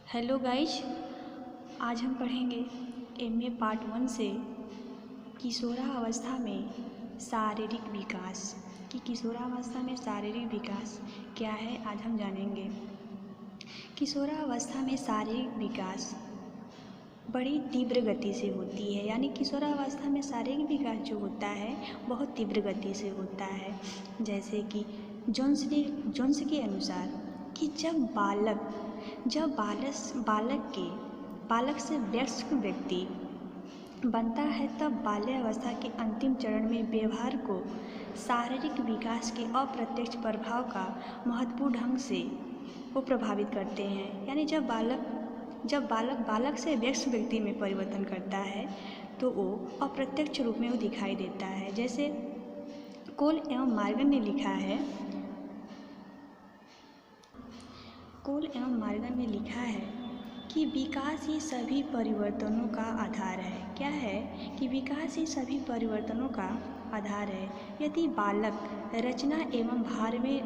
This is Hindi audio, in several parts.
हेलो गाइज, आज हम पढ़ेंगे एमए पार्ट 1 से किशोरावस्था में शारीरिक विकास कि किशोरावस्था में शारीरिक विकास क्या है। आज हम जानेंगे। किशोरावस्था में शारीरिक विकास बड़ी तीव्र गति से होती है, यानी किशोरावस्था में शारीरिक विकास जो होता है बहुत तीव्र गति से होता है। जैसे कि जोन्स के अनुसार कि जब बालक से वयस्क व्यक्ति बनता है तब बाल्यावस्था के अंतिम चरण में व्यवहार को शारीरिक विकास के अप्रत्यक्ष प्रभाव का महत्वपूर्ण ढंग से वो प्रभावित करते हैं। यानी जब बालक से वयस्क व्यक्ति में परिवर्तन करता है तो वो अप्रत्यक्ष रूप में वो दिखाई देता है। जैसे कोल एवं मॉर्गन ने लिखा है कि विकास ही सभी परिवर्तनों का आधार है। क्या है कि विकास ही सभी परिवर्तनों का आधार है। यदि बालक रचना एवं भार में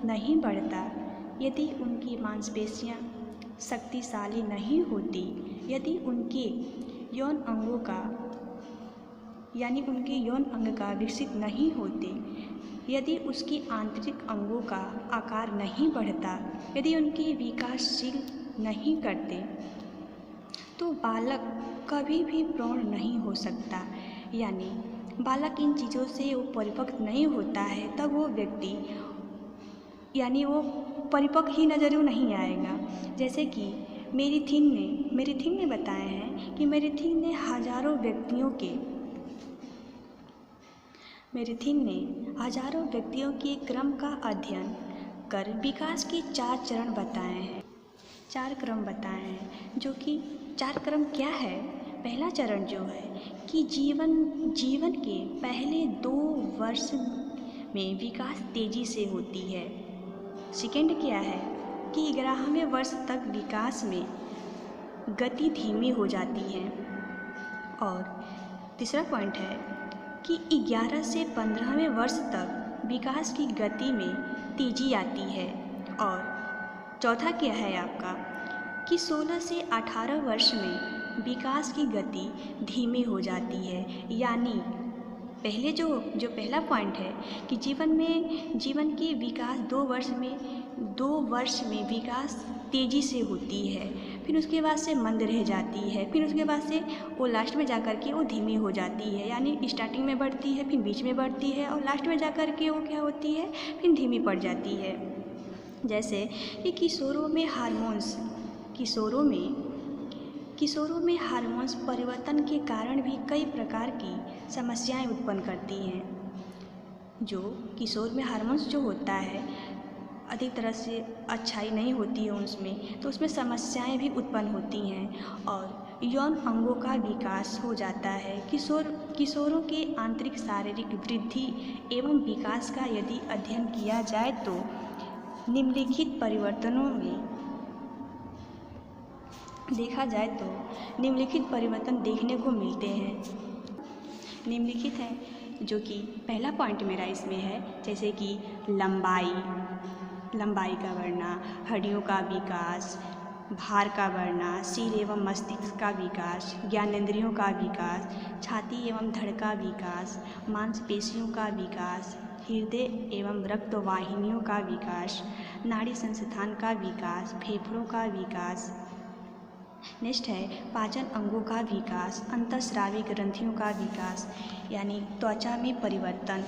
नहीं बढ़ता, यदि उनकी मांसपेशियां शक्तिशाली नहीं होती, यदि उनके यौन अंग का विकसित नहीं होते, यदि उसकी आंतरिक अंगों का आकार नहीं बढ़ता, यदि उनकी विकासशील नहीं करते, तो बालक कभी भी प्रौढ़ नहीं हो सकता। यानी बालक इन चीज़ों से वो परिपक्व नहीं होता है, तब वो व्यक्ति यानी वो परिपक्व ही नज़र नहीं आएगा। जैसे कि मेरिथिन ने बताया है कि मेरिथिन ने हजारों व्यक्तियों के क्रम का अध्ययन कर विकास के 4 चरण बताए हैं। 4 क्रम बताए हैं, जो कि 4 क्रम क्या है। पहला चरण जो है कि जीवन के पहले 2 वर्ष में विकास तेजी से होती है। सेकेंड क्या है कि 11वें वर्ष तक विकास में गति धीमी हो जाती है। और तीसरा पॉइंट है कि 11 से 15वें वर्ष तक विकास की गति में तेजी आती है। और चौथा क्या है आपका कि 16 से 18 वर्ष में विकास की गति धीमी हो जाती है। यानी पहले जो पहला पॉइंट है कि जीवन की विकास 2 वर्ष में विकास तेज़ी से होती है, फिर उसके बाद से मंद रह जाती है, फिर उसके बाद से वो लास्ट में जाकर के वो धीमी हो जाती है। यानी स्टार्टिंग में बढ़ती है, फिर बीच में बढ़ती है और लास्ट में जाकर के वो क्या होती है, फिर धीमी पड़ जाती है। जैसे कि किशोरों में हार्मोन्स परिवर्तन के कारण भी कई प्रकार की समस्याएं उत्पन्न करती हैं। जो किशोर में हार्मोन्स जो होता है अधिक तरह से अच्छाई नहीं होती है उसमें, तो उसमें समस्याएं भी उत्पन्न होती हैं और यौन अंगों का विकास हो जाता है। किशोरों के आंतरिक शारीरिक वृद्धि एवं विकास का यदि अध्ययन किया जाए तो निम्नलिखित परिवर्तन देखने को मिलते हैं। निम्नलिखित है जो कि पहला पॉइंट मेरा इसमें है, जैसे कि लंबाई का बढ़ना, हड्डियों का विकास, भार का बढ़ना, सिर एवं मस्तिष्क का विकास, ज्ञानेंद्रियों का विकास, छाती एवं धड़ का विकास, मांसपेशियों का विकास, हृदय एवं रक्तवाहिनियों का विकास, नाड़ी संस्थान का विकास, फेफड़ों का विकास। नेक्स्ट है पाचन अंगों का विकास, अंतःस्रावी ग्रंथियों का विकास, यानी त्वचा में परिवर्तन।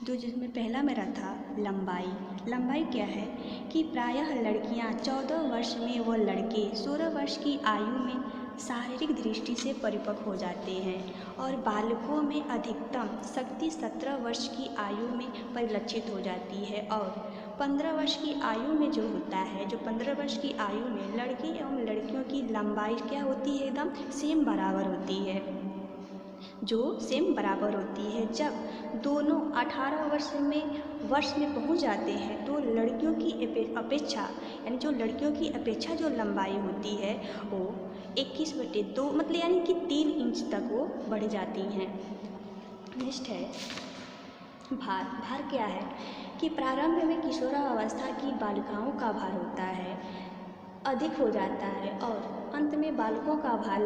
जो जिसमें पहला मेरा था लंबाई क्या है कि प्रायः लड़कियां 14 वर्ष में व लड़के 16 वर्ष की आयु में शारीरिक दृष्टि से परिपक्व हो जाते हैं और बालकों में अधिकतम शक्ति 17 वर्ष की आयु में परिलक्षित हो जाती है। और 15 वर्ष की आयु में जो होता है, जो 15 वर्ष की आयु में लड़के एवं लड़कियों की लंबाई क्या होती है, एकदम सेम बराबर होती है। जब दोनों 18 वर्ष में पहुंच जाते हैं तो लड़कियों की अपेक्षा जो लंबाई होती है वो 21/2 मतलब यानी कि 3 इंच तक वो बढ़ जाती हैं। नेक्स्ट है भार क्या है कि प्रारंभ में किशोरावस्था किशोरावस्था की बालिकाओं का भार होता है अधिक हो जाता है और अंत में बालकों का भार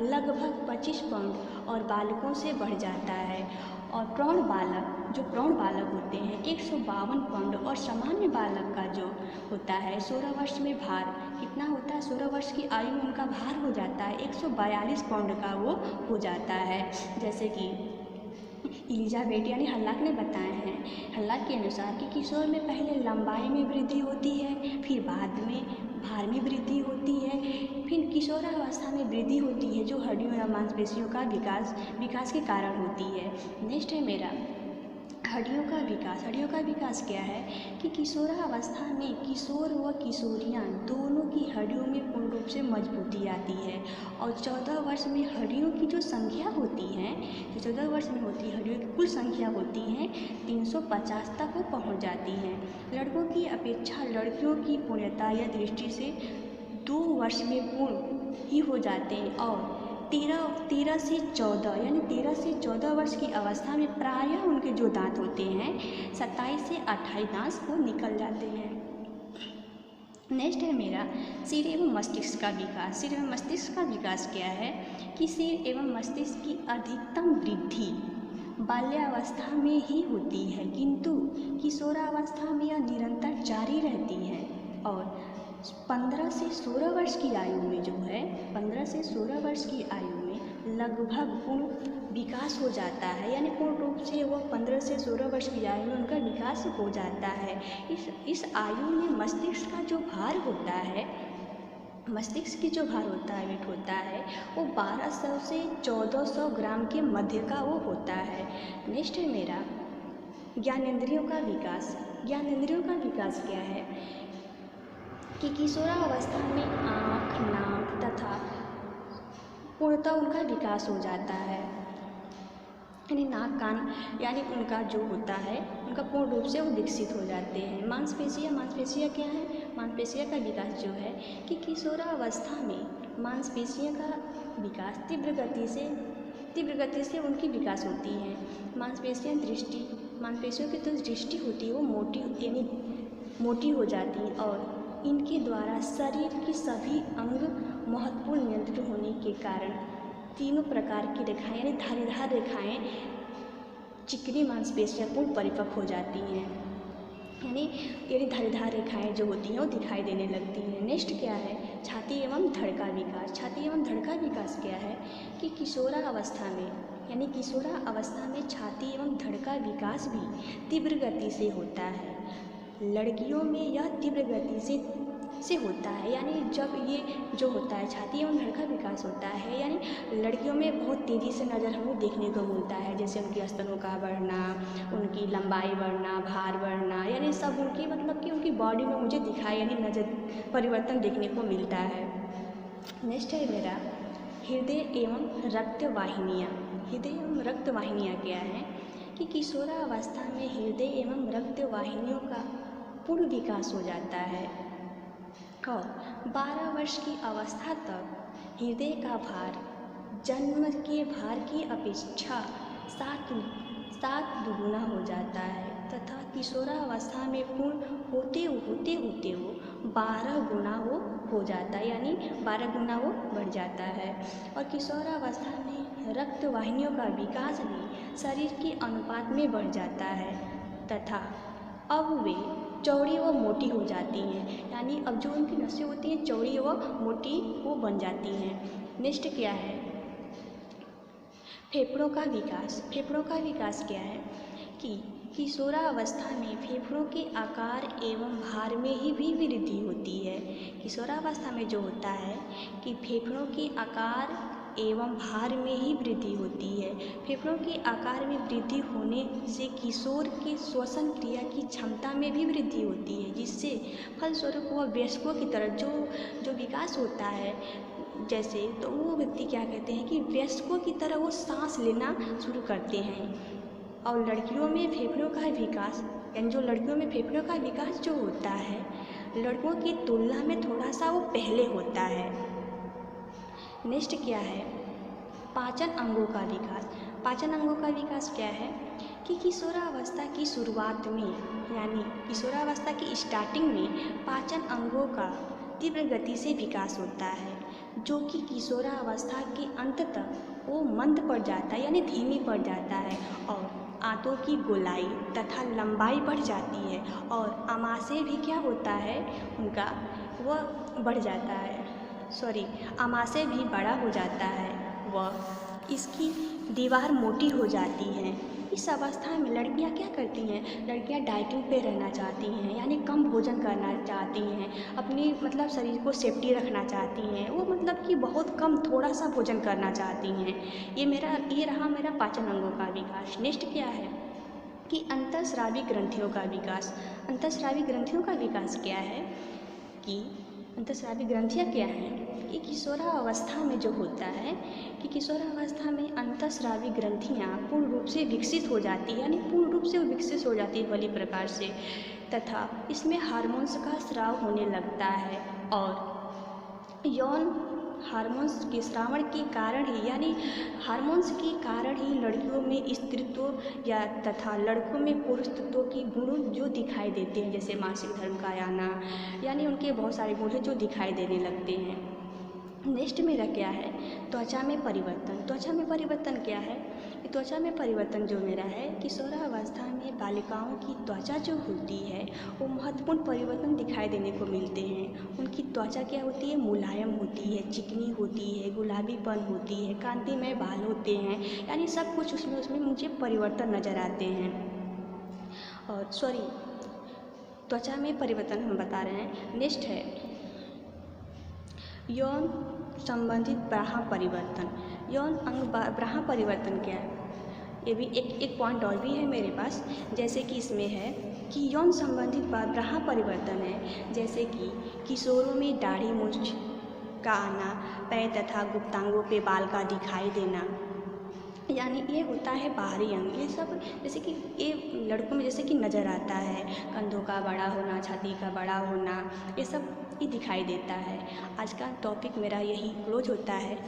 लगभग 25 पाउंड और बालकों से बढ़ जाता है और प्रौढ़ बालक होते हैं 152 पाउंड और सामान्य बालक का जो होता है 16 वर्ष में भार कितना होता है 16 वर्ष की आयु में उनका भार हो जाता है 142 पाउंड का वो हो जाता है। जैसे कि एलिजाबेथ यानी हल्लाक ने बताए हैं। हल्लाक के अनुसार कि किशोर में पहले लंबाई में वृद्धि होती है, फिर बाद में भार में वृद्धि होती है, फिर किशोरावस्था में वृद्धि होती है जो हड्डियों या मांसपेशियों का विकास के कारण होती है। नेक्स्ट है मेरा हड्डियों का विकास। हड्डियों का विकास क्या है कि किशोरावस्था में किशोर व किशोरियाँ दोनों की हड्डियों में पूर्ण रूप से मजबूती आती है और 14 वर्ष में हड्डियों की जो संख्या होती है जो 14 वर्ष में होती है हड्डियों की कुल संख्या होती है 350 तक वो पहुँच जाती हैं। लड़कों की अपेक्षा लड़कियों की पूर्णता या दृष्टि से 2 वर्ष में पूर्ण ही हो जाते हैं और 13 से 14 यानी 13 से 14 वर्ष की अवस्था में प्रायः उनके जो दांत होते हैं 27 से 28 दांत वो निकल जाते हैं। नेक्स्ट है मेरा सिर एवं मस्तिष्क का विकास। सिर एवं मस्तिष्क का विकास क्या है कि सिर एवं मस्तिष्क की अधिकतम वृद्धि बाल्यावस्था में ही होती है किंतु किशोरावस्था में यह निरंतर जारी रहती है और 15 से 16 वर्ष की आयु में जो है 15 से 16 वर्ष की आयु में लगभग पूर्ण विकास हो जाता है यानी पूर्ण रूप से वो 15 से 16 वर्ष की आयु में उनका विकास हो जाता है। इस आयु में मस्तिष्क का जो भार होता है मस्तिष्क की जो भार होता है वेट होता है वो 1200 से 1400 ग्राम के मध्य का वो होता है। नेक्स्ट है मेरा ज्ञानेंद्रियों का विकास। ज्ञानेंद्रियों का विकास क्या है कि किशोरावस्था में आँख नाक तथा पूर्णतः उनका विकास हो जाता है यानी नाक कान यानी उनका जो होता है उनका पूर्ण रूप से वो विकसित हो जाते हैं। मांसपेशियाँ क्या है मांसपेशियाँ का विकास जो है कि किशोरावस्था में मांसपेशियों का विकास तीव्र गति से उनकी विकास होती हैं। मांसपेशियों की जो दृष्टि होती है वो मोटी हो जाती है और इनके द्वारा शरीर के सभी अंग महत्वपूर्ण नियंत्रित होने के कारण तीनों प्रकार की रेखाएं यानी धारीदार रेखाएं चिकनी मांसपेशियां पूर्ण परिपक्व हो जाती हैं यानी धारीदार रेखाएं जो होती हैं वो दिखाई देने लगती हैं। नेक्स्ट क्या है छाती एवं धड़ का विकास। छाती एवं धड़ का विकास क्या है कि किशोरावस्था में छाती एवं धड़ का विकास भी तीव्र गति से होता है। लड़कियों में यह तीव्र गति से होता है यानी जब ये जो होता है छाती एवं धड़ का विकास होता है यानी लड़कियों में बहुत तेज़ी से नज़र हमें देखने को मिलता है जैसे उनकी स्तनों का बढ़ना उनकी लंबाई बढ़ना भार बढ़ना यानी सब उनकी मतलब कि उनकी बॉडी में मुझे दिखाई यानी नज़र परिवर्तन देखने को मिलता है। नेक्स्ट है मेरा हृदय एवं रक्तवाहिनियाँ। हृदय एवं रक्तवाहिनियाँ क्या है कि किशोरावस्था में हृदय एवं रक्तवाहिनियों का पूर्ण विकास हो जाता है और 12 वर्ष की अवस्था तक हृदय का भार जन्म के भार की अपेक्षा 7 गुना हो जाता है तथा किशोरावस्था में पूर्ण होते वो 12 गुना वो हो जाता है यानी 12 गुना वो बढ़ जाता है। और किशोरावस्था में रक्तवाहिनियों का विकास भी शरीर के अनुपात में बढ़ जाता है तथा अब वे चौड़ी व मोटी हो जाती हैं यानी अब जो उनकी नसें होती हैं चौड़ी व मोटी वो बन जाती हैं। नेक्स्ट क्या है फेफड़ों का विकास। फेफड़ों का विकास क्या है कि किशोरावस्था में फेफड़ों के आकार एवं भार में ही भी वृद्धि होती है। किशोरावस्था में जो होता है कि फेफड़ों के आकार एवं भार में ही वृद्धि होती है। फेफड़ों के आकार में वृद्धि होने से किशोर के श्वसन क्रिया की क्षमता में भी वृद्धि होती है जिससे फलस्वरूप वह वयस्कों की तरह जो विकास होता है जैसे तो वो व्यक्ति क्या कहते हैं कि वयस्कों की तरह वो सांस लेना शुरू करते हैं। और लड़कियों में फेफड़ों का विकास यानी जो लड़कियों में फेफड़ों का विकास जो होता है लड़कों की तुलना में थोड़ा सा वो पहले होता है। नेक्स्ट क्या है पाचन अंगों का विकास। पाचन अंगों का विकास क्या है कि किशोरावस्था की शुरुआत में यानी किशोरावस्था की स्टार्टिंग में पाचन अंगों का तीव्र गति से विकास होता है, जो कि किशोरावस्था के अंत तक वो मंद पड़ जाता है यानी धीमी पड़ जाता है और आंतों की गोलाई तथा लंबाई बढ़ जाती है और आमाशय भी क्या होता है उनका वह बढ़ जाता है आमाशय भी बड़ा हो जाता है वह इसकी दीवार मोटी हो जाती है। इस अवस्था में लड़कियां क्या करती हैं, लड़कियां डाइटिंग पे रहना चाहती हैं यानी कम भोजन करना चाहती हैं, अपनी मतलब शरीर को सेफ्टी रखना चाहती हैं, वो मतलब कि बहुत कम थोड़ा सा भोजन करना चाहती हैं। ये रहा मेरा पाचन अंगों का विकास। नेक्स्ट क्या है कि अंतःस्रावी ग्रंथियों का विकास। अंतःस्रावी ग्रंथियों का विकास क्या है कि अंतःस्रावी ग्रंथियाँ क्या हैं कि किशोरावस्था में जो होता है कि किशोरावस्था में अंतःस्रावी ग्रंथियाँ पूर्ण रूप से विकसित हो जाती है यानी पूर्ण रूप से विकसित हो जाती है भली प्रकार से, तथा इसमें हार्मोन्स का स्राव होने लगता है और यौन हार्मोन्स के श्रावण के कारण ही यानी हार्मोन्स के कारण ही लड़कियों में स्त्रीत्व या तथा लड़कों में पुरुषत्व के गुण जो दिखाई देते हैं, जैसे मासिक धर्म का आना यानी उनके बहुत सारे गुण जो दिखाई देने लगते हैं। नेक्स्ट मेरा क्या है, त्वचा में परिवर्तन। त्वचा में परिवर्तन क्या है कि त्वचा में परिवर्तन जो मेरा है किशोरावस्था में बालिकाओं की त्वचा जो होती है वो महत्वपूर्ण परिवर्तन दिखाई देने को मिलते हैं। उनकी त्वचा क्या होती है, मुलायम होती है, चिकनी होती है, गुलाबीपन होती है, कांतिमय बाल होते हैं, यानी सब कुछ उसमें मुझे परिवर्तन नज़र आते हैं। और त्वचा में परिवर्तन हम बता रहे हैं। नेक्स्ट है यौन संबंधित ब्राह्म परिवर्तन। यौन अंग ब्राह्म परिवर्तन क्या है, ये भी एक पॉइंट और भी है मेरे पास, जैसे कि इसमें है कि यौन संबंधित ब्राह्म परिवर्तन है, जैसे कि किशोरों में दाढ़ी मूंछ का आना, पैर तथा गुप्तांगों पे बाल का दिखाई देना, यानी ये होता है बाहरी अंग। ये सब जैसे कि ये लड़कों में जैसे कि नज़र आता है, कंधों का बड़ा होना, छाती का बड़ा होना, ये सब ये दिखाई देता है। आज का टॉपिक मेरा यही क्लोज होता है।